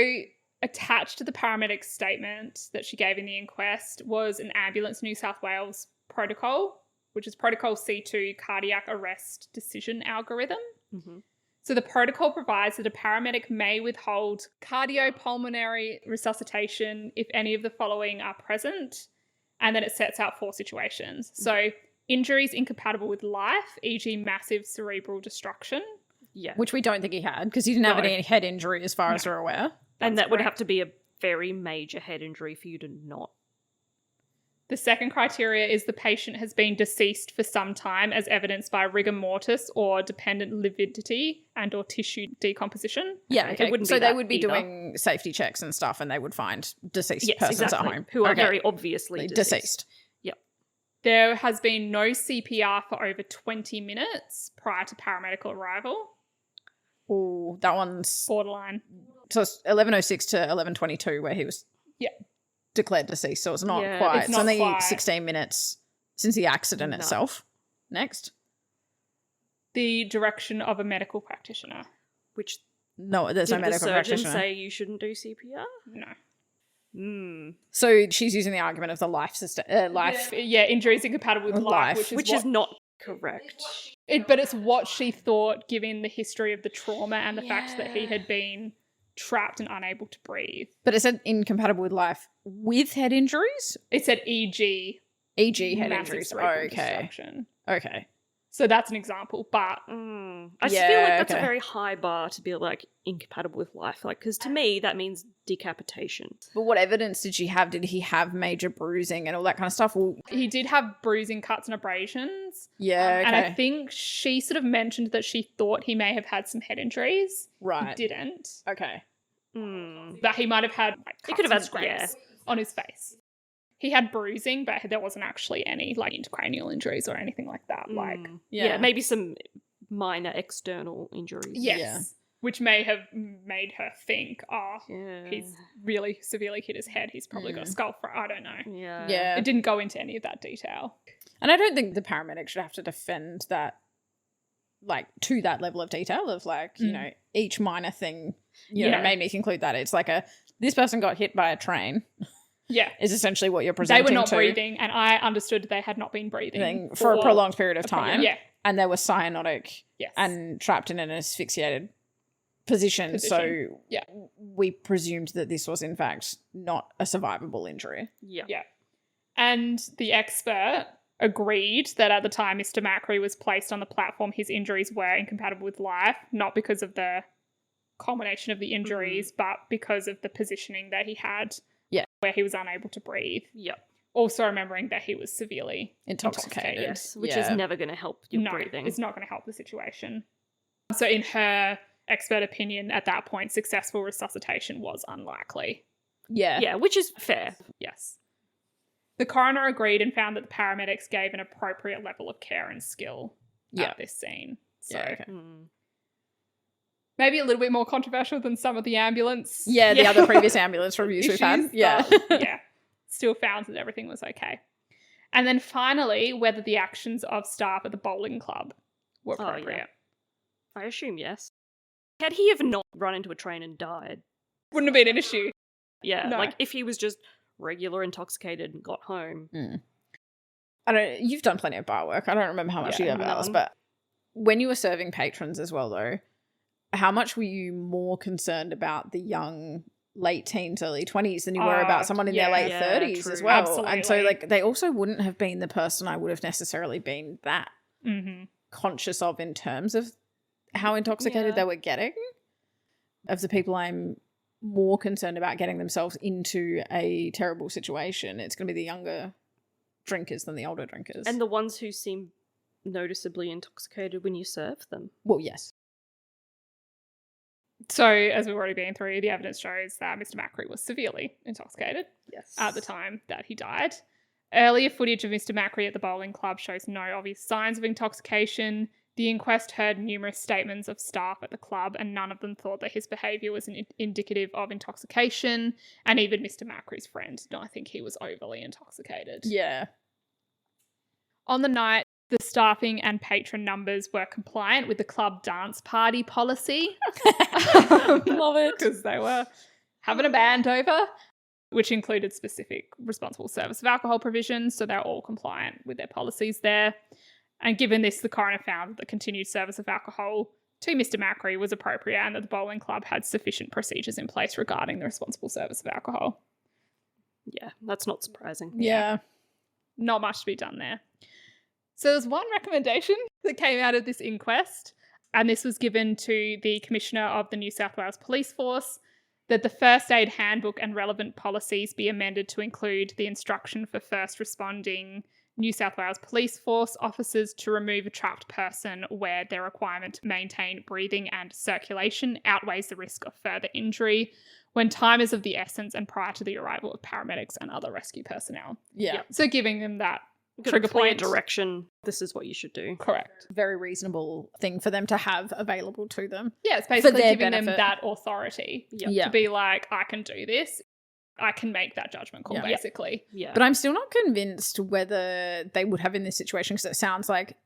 attached to the paramedic's statement that she gave in the inquest was an Ambulance New South Wales protocol, which is Protocol C2 Cardiac Arrest Decision Algorithm. Mm-hmm. So the protocol provides that a paramedic may withhold cardiopulmonary resuscitation if any of the following are present, and then it sets out 4 situations. So injuries incompatible with life, e.g. massive cerebral destruction. Yeah. Which we don't think he had because he didn't have any head injury as far as we're aware. And that would have to be a very major head injury for you to not. The second criteria is the patient has been deceased for some time as evidenced by rigor mortis or dependent lividity and or tissue decomposition. Yeah, okay. So they would be either. doing safety checks and stuff and they would find deceased Yes, persons exactly. at home. Who are very obviously deceased. Yep. There has been no CPR for over 20 minutes prior to paramedical arrival. Oh, that one's borderline. So it's 11:06 to 11:22 where he was declared deceased. So it's not quite. It's only 16 minutes since the accident itself. Next. The direction of a medical practitioner. Which no, there's no medical practitioner. Did the surgeon say you shouldn't do CPR? No. So she's using the argument of the life system, injuries incompatible with life, which is not correct. But it's what she thought, given the history of the trauma and the fact that he had been trapped and unable to breathe. But it said incompatible with life with head injuries? It said e.g. head injuries. Okay. So that's an example, but I just feel like that's a very high bar to be like incompatible with life. Like, because to me that means decapitation. But what evidence did she have? Did he have major bruising and all that kind of stuff? Well, he did have bruising, cuts, and abrasions. Yeah, okay. And I think she sort of mentioned that she thought he may have had some head injuries. Right. He didn't. Okay. But he might have had he could have had scrapes on his face. He had bruising, but there wasn't actually any like intracranial injuries or anything like that. Maybe some minor external injuries. Yes. Yeah. Which may have made her think, he's really severely hit his head. He's probably got a skull I don't know. Yeah. It didn't go into any of that detail. And I don't think the paramedic should have to defend that, like, to that level of detail of, like, you know, each minor thing, you know, made me conclude that it's like this person got hit by a train. Yeah. Is essentially what you're presenting to. They were not breathing, and I understood they had not been breathing. For a prolonged period of time. Yeah. And they were cyanotic and trapped in an asphyxiated position. So we presumed that this was, in fact, not a survivable injury. Yeah. And the expert agreed that at the time Mr. Macri was placed on the platform, his injuries were incompatible with life, not because of the culmination of the injuries, but because of the positioning that he had. Yeah. Where he was unable to breathe. Yep. Also remembering that he was severely intoxicated. Yes, which is never going to help your breathing. It's not going to help the situation. So in her expert opinion, at that point, successful resuscitation was unlikely. Yeah. Yeah, which is fair. Yes. The coroner agreed and found that the paramedics gave an appropriate level of care and skill at this scene. So maybe a little bit more controversial than some of the ambulance. Yeah, the other previous ambulance reviews we've had. Yeah. Still found that everything was okay. And then finally, whether the actions of staff at the bowling club were appropriate. I assume yes. Had he have not run into a train and died? Wouldn't have been an issue. Yeah, like if he was just regular intoxicated and got home. You've done plenty of bar work. I don't remember how much you ever else, but when you were serving patrons as well though, how much were you more concerned about the young late teens, early 20s than you were about someone in their late 30s as well? Absolutely. And so like they also wouldn't have been the person I would have necessarily been that conscious of in terms of how intoxicated they were getting. Of the people I'm more concerned about getting themselves into a terrible situation, it's going to be the younger drinkers than the older drinkers. And the ones who seem noticeably intoxicated when you serve them. Well, yes. So, as we've already been through, the evidence shows that Mr. Macri was severely intoxicated at the time that he died. Earlier footage of Mr. Macri at the bowling club shows no obvious signs of intoxication. The inquest heard numerous statements of staff at the club, and none of them thought that his behaviour was indicative of intoxication. And even Mr. Macri's friend did not think he was overly intoxicated. Yeah. On the night, the staffing and patron numbers were compliant with the club dance party policy. Love it. Because they were having a band over, which included specific responsible service of alcohol provisions. So they're all compliant with their policies there. And given this, the coroner found that the continued service of alcohol to Mr. Macri was appropriate and that the bowling club had sufficient procedures in place regarding the responsible service of alcohol. Yeah, that's not surprising. Yeah. Not much to be done there. So there's one recommendation that came out of this inquest. and this was given to the Commissioner of the New South Wales Police Force, that the first aid handbook and relevant policies be amended to include the instruction for first responding New South Wales Police Force officers to remove a trapped person where their requirement to maintain breathing and circulation outweighs the risk of further injury when time is of the essence and prior to the arrival of paramedics and other rescue personnel. Yeah. So giving them that Got trigger a clear point. direction. This is what you should do. Correct. Very reasonable thing for them to have available to them. Yeah, it's basically their giving them benefit. that authority Yeah. to be like, I can do this. I can make that judgment call, Yeah. basically. Yeah. But I'm still not convinced whether they would have in this situation, because it sounds like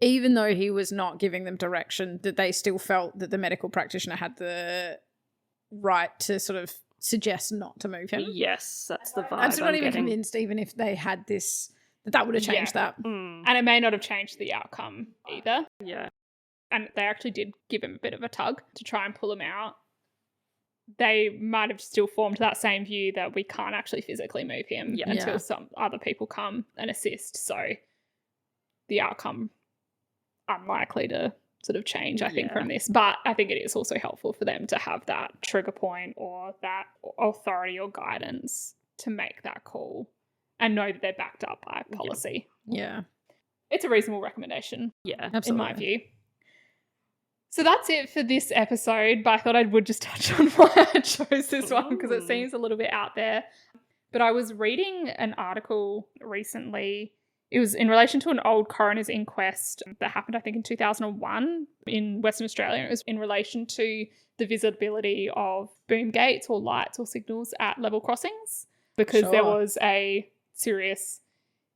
even though he was not giving them direction, that they still felt that the medical practitioner had the right to sort of suggest not to move him. Yes, that's the vibe I'm still not even getting. convinced, even if they had this, that would have changed that. Mm, And it may not have changed the outcome either. yeah. And they actually did give him a bit of a tug to try and pull him out. They might have still formed that same view that we can't actually physically move him Yeah. until Yeah. some other people come and assist. So the outcome unlikely to sort of change, I think, Yeah. from this. But I think it is also helpful for them to have that trigger point or that authority or guidance to make that call and know that they're backed up by policy. Yeah. It's a reasonable recommendation, Yeah. Absolutely. in my view. So that's it for this episode, but I thought I would just touch on why I chose this one because it Ooh. seems a little bit out there. But I was reading an article recently. It was in relation to an old coroner's inquest that happened, I think, in 2001 in Western Australia. It was in relation to the visibility of boom gates or lights or signals at level crossings because there Sure. was a serious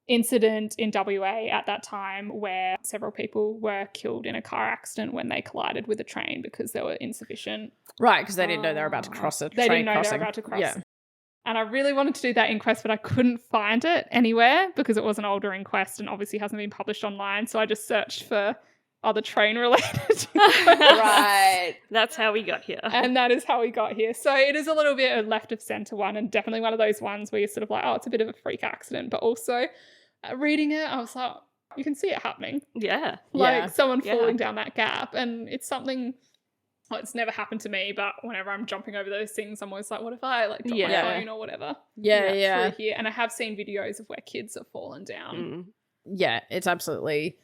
incident in WA at that time where several people were killed in a car accident when they collided with a train because they were insufficient. Right, because they didn't know they were about to cross a They train didn't know crossing. they were about to cross. Yeah. And I really wanted to do that inquest, but I couldn't find it anywhere because it was an older inquest and obviously hasn't been published online. So I just searched for other train-related Right. That's how we got here. and that is how we got here. So it is a little bit a left of centre one and definitely one of those ones where you're sort of like, oh, it's a bit of a freak accident. But also reading it, I was like, you can see it happening. Yeah. Like Yeah. someone Yeah. falling down that gap. And it's something, well, it's never happened to me, but whenever I'm jumping over those things, I'm always like, what if I like drop my Yeah. phone or whatever? Yeah. Through here. And I have seen videos of where kids have fallen down. Mm. Yeah, it's absolutely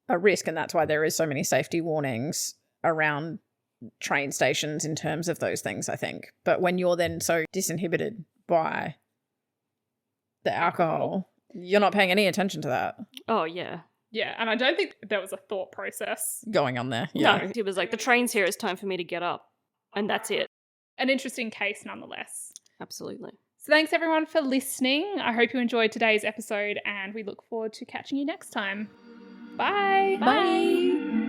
a risk, and that's why there is so many safety warnings around train stations in terms of those things, I think. But when you're then so disinhibited by the alcohol, you're not paying any attention to that Oh, yeah. Yeah, and I don't think there was a thought process. going on there. Yeah. No, it was like, the train's here, it's time for me to get up. And that's it. An interesting case nonetheless. Absolutely. So thanks everyone for listening. I hope you enjoyed today's episode and we look forward to catching you next time. Bye. Bye.